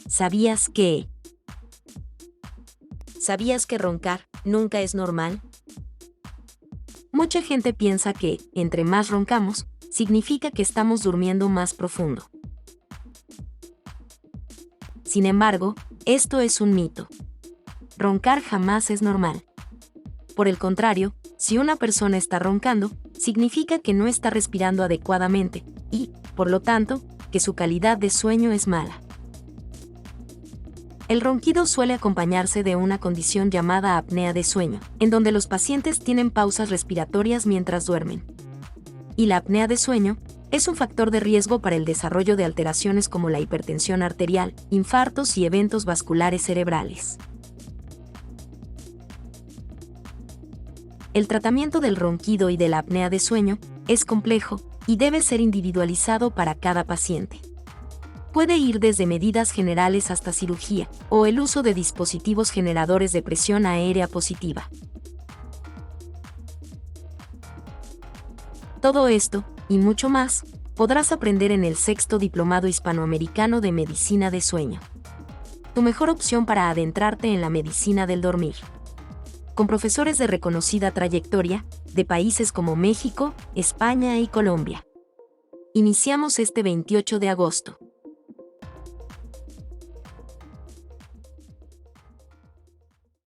¿Sabías que? ¿Sabías que roncar nunca es normal? Mucha gente piensa que, entre más roncamos, significa que estamos durmiendo más profundo. Sin embargo, esto es un mito. Roncar jamás es normal. Por el contrario, si una persona está roncando, significa que no está respirando adecuadamente y, por lo tanto, que su calidad de sueño es mala. El ronquido suele acompañarse de una condición llamada apnea de sueño, en donde los pacientes tienen pausas respiratorias mientras duermen. Y la apnea de sueño es un factor de riesgo para el desarrollo de alteraciones como la hipertensión arterial, infartos y eventos vasculares cerebrales. El tratamiento del ronquido y de la apnea de sueño es complejo y debe ser individualizado para cada paciente. Puede ir desde medidas generales hasta cirugía o el uso de dispositivos generadores de presión aérea positiva. Todo esto, y mucho más, podrás aprender en el 6º Diplomado Hispanoamericano de Medicina de Sueño. Tu mejor opción para adentrarte en la medicina del dormir. Con profesores de reconocida trayectoria, de países como México, España y Colombia. Iniciamos este 28 de agosto.